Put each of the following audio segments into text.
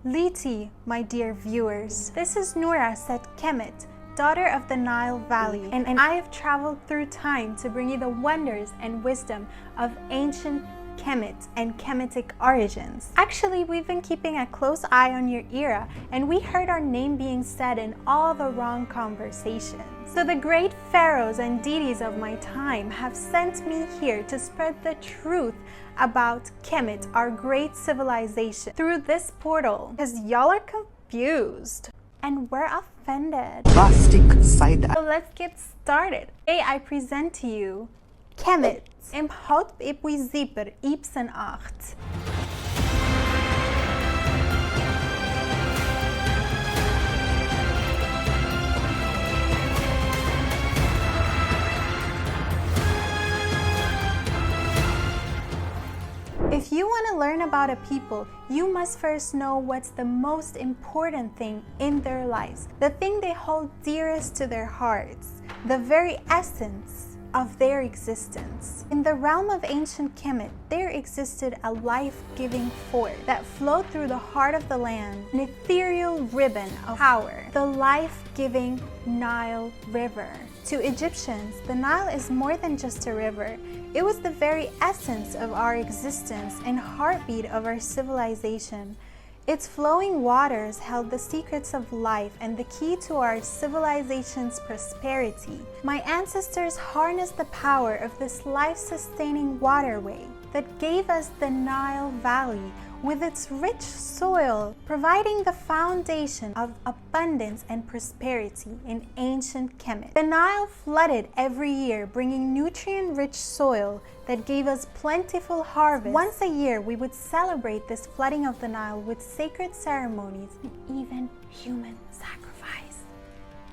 Liti, my dear viewers. This is Noura Set Kemet, daughter of the Nile Valley, and I have traveled through time to bring you the wonders and wisdom of ancient Kemet and Kemetic origins. Actually, we've been keeping a close eye on your era, and we heard our name being said in all the wrong conversations. So the great pharaohs and deities of my time have sent me here to spread the truth about Kemet, our great civilization, through this portal, because y'all are confused and we're offended. Plastic side. So let's get started. Today I present to you Kemet. Im hout epuizipper ipsen acht. If you want to learn about a people, you must first know what's the most important thing in their lives, the thing they hold dearest to their hearts, the very essence of their existence. In the realm of ancient Kemet, there existed a life-giving force that flowed through the heart of the land, an ethereal ribbon of power, the life-giving Nile River. To Egyptians, the Nile is more than just a river. It was the very essence of our existence and heartbeat of our civilization. Its flowing waters held the secrets of life and the key to our civilization's prosperity. My ancestors harnessed the power of this life-sustaining waterway that gave us the Nile Valley with its rich soil, providing the foundation of abundance and prosperity in ancient Kemet. The Nile flooded every year, bringing nutrient-rich soil that gave us plentiful harvest. Once a year, we would celebrate this flooding of the Nile with sacred ceremonies and even human sacrifice.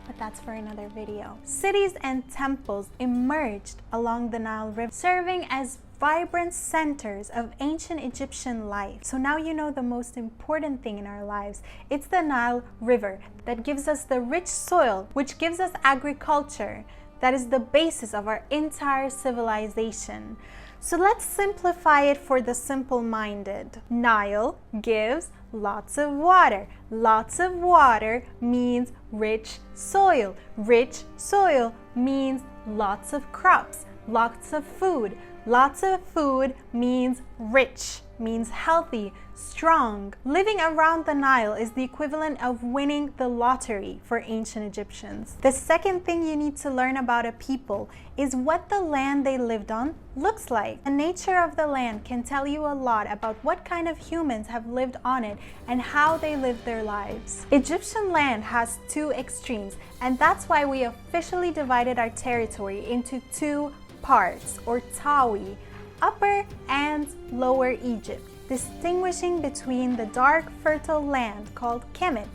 But that's for another video. Cities and temples emerged along the Nile River, serving as vibrant centers of ancient Egyptian life. So now you know the most important thing in our lives. It's the Nile River that gives us the rich soil, which gives us agriculture. That is the basis of our entire civilization. So let's simplify it for the simple-minded. Nile gives lots of water. Lots of water means rich soil. Rich soil means lots of crops, lots of food. Lots of food means rich, means healthy, strong. Living around the Nile is the equivalent of winning the lottery for ancient Egyptians. The second thing you need to learn about a people is what the land they lived on looks like. The nature of the land can tell you a lot about what kind of humans have lived on it and how they lived their lives. Egyptian land has two extremes, and that's why we officially divided our territory into two parts, or Tawi, Upper and Lower Egypt, distinguishing between the dark, fertile land called Kemet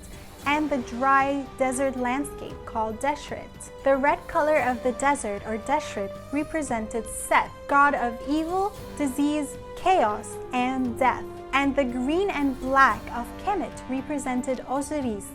and the dry desert landscape called Deshret. The red color of the desert, or Deshret, represented Seth, god of evil, disease, chaos, and death. And the green and black of Kemet represented Osiris,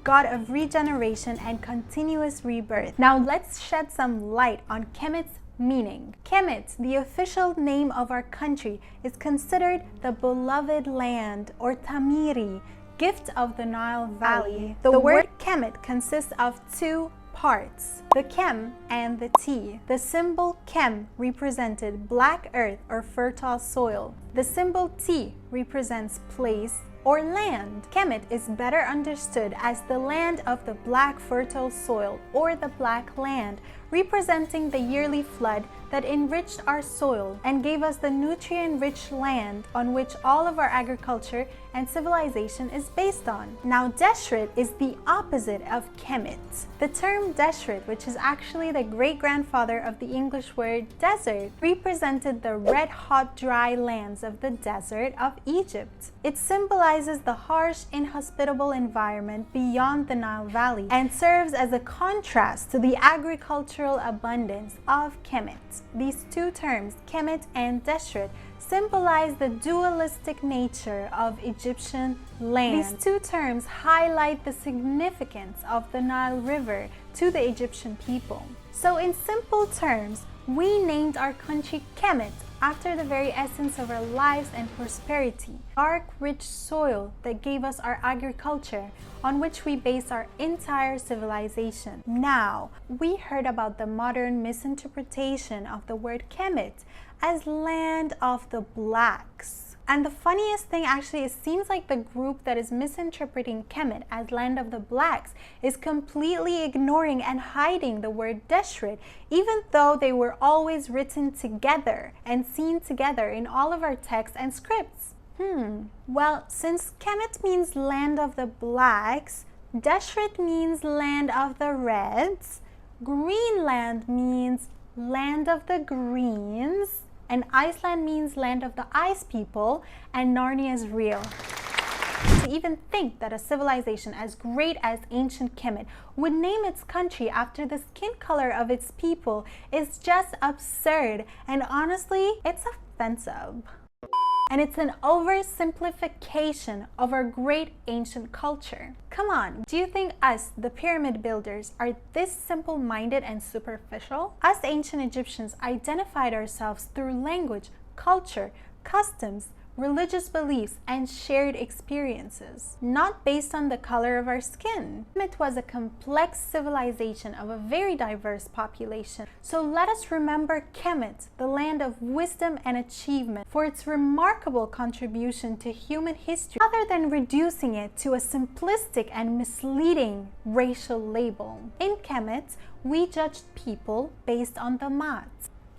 god of regeneration and continuous rebirth. Now let's shed some light on Kemet's meaning. Kemet, the official name of our country, is considered the beloved land, or Tamiri, gift of the Nile Valley. The word Kemet consists of two parts, the Kem and the T. The symbol Kem represented black earth or fertile soil. The symbol T represents place or land. Kemet is better understood as the land of the black fertile soil, or the black land, representing the yearly flood that enriched our soil and gave us the nutrient-rich land on which all of our agriculture and civilization is based on. Now, Deshret is the opposite of Kemet. The term Deshret, which is actually the great-grandfather of the English word desert, represented the red-hot dry lands of the desert of Egypt. It symbolizes the harsh, inhospitable environment beyond the Nile Valley and serves as a contrast to the agricultural abundance of Kemet. These two terms, Kemet and Deshret, symbolize the dualistic nature of Egyptian land. These two terms highlight the significance of the Nile River to the Egyptian people. So in simple terms, we named our country Kemet, after the very essence of our lives and prosperity, dark, rich soil that gave us our agriculture, on which we base our entire civilization. Now, we heard about the modern misinterpretation of the word Kemet as land of the blacks. And the funniest thing actually, it seems like the group that is misinterpreting Kemet as land of the blacks is completely ignoring and hiding the word Deshret, even though they were always written together and seen together in all of our texts and scripts. Well, since Kemet means land of the blacks, Deshret means land of the reds, Greenland means land of the greens, and Iceland means land of the ice people, and Narnia is real. To even think that a civilization as great as ancient Kemet would name its country after the skin color of its people is just absurd, and honestly, it's offensive. And it's an oversimplification of our great ancient culture. Come on, do you think us, the pyramid builders, are this simple-minded and superficial? Us ancient Egyptians identified ourselves through language, culture, customs, religious beliefs, and shared experiences, not based on the color of our skin. Kemet was a complex civilization of a very diverse population. So let us remember Kemet, the land of wisdom and achievement, for its remarkable contribution to human history, rather than reducing it to a simplistic and misleading racial label. In Kemet, we judged people based on the mat.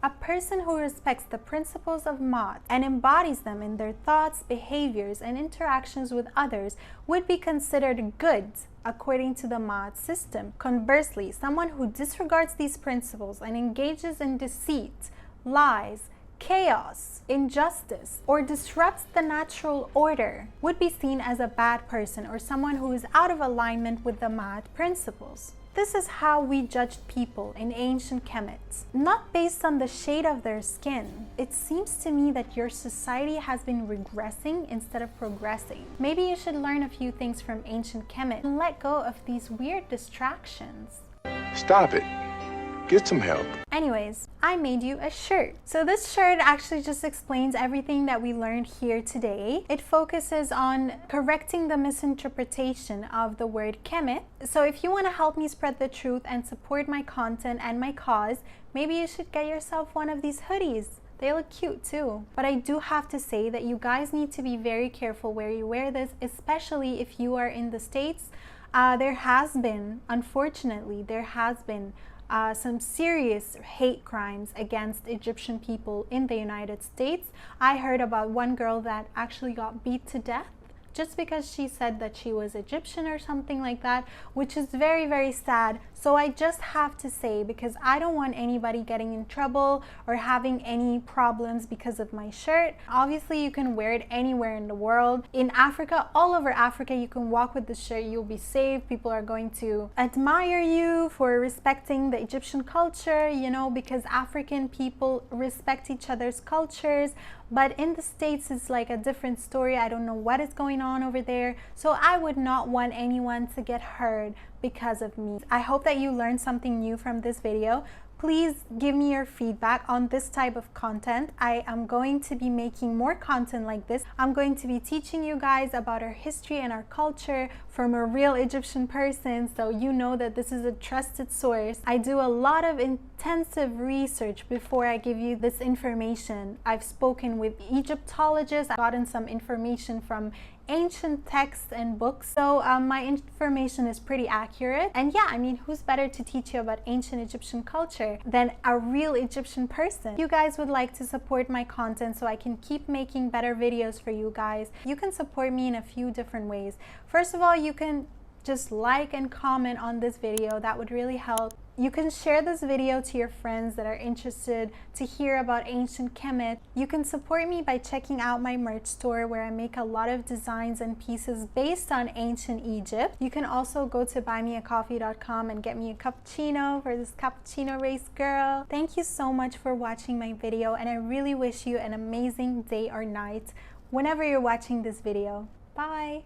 A person who respects the principles of Maat and embodies them in their thoughts, behaviors, and interactions with others would be considered good according to the Maat system. Conversely, someone who disregards these principles and engages in deceit, lies, chaos, injustice, or disrupts the natural order would be seen as a bad person or someone who is out of alignment with the Maat principles. This is how we judged people in ancient Kemet, not based on the shade of their skin. It seems to me that your society has been regressing instead of progressing. Maybe you should learn a few things from ancient Kemet and let go of these weird distractions. Stop it. Get some help. Anyways, I made you a shirt. So this shirt actually just explains everything that we learned here today. It focuses on correcting the misinterpretation of the word Kemet. So if you want to help me spread the truth and support my content and my cause, maybe you should get yourself one of these hoodies. They look cute too. But I do have to say that you guys need to be very careful where you wear this, especially if you are in the States. Unfortunately, there has been some serious hate crimes against Egyptian people in the United States. I heard about one girl that actually got beat to death just because she said that she was Egyptian or something like that, which is very, very sad. So I just have to say, because I don't want anybody getting in trouble or having any problems because of my shirt. Obviously, you can wear it anywhere in the world. In Africa, all over Africa, you can walk with this shirt, you'll be safe. People are going to admire you for respecting the Egyptian culture, you know, because African people respect each other's cultures. But in the States, it's like a different story. I don't know what is going on over there. So I would not want anyone to get hurt because of me. I hope that you learned something new from this video. Please give me your feedback on this type of content. I am going to be making more content like this. I'm going to be teaching you guys about our history and our culture from a real Egyptian person, so you know that this is a trusted source. I do a lot of intensive research before I give you this information. I've spoken with Egyptologists, I've gotten some information from ancient texts and books, so my information is pretty accurate. And yeah, I mean, who's better to teach you about ancient Egyptian culture than a real Egyptian person? If you guys would like to support my content so I can keep making better videos for you guys, you can support me in a few different ways. First of all, you can just like and comment on this video. That would really help. You can share this video to your friends that are interested to hear about ancient Kemet. You can support me by checking out my merch store where I make a lot of designs and pieces based on ancient Egypt. You can also go to buymeacoffee.com and get me a cappuccino for this cappuccino race girl. Thank you so much for watching my video, and I really wish you an amazing day or night whenever you're watching this video. Bye!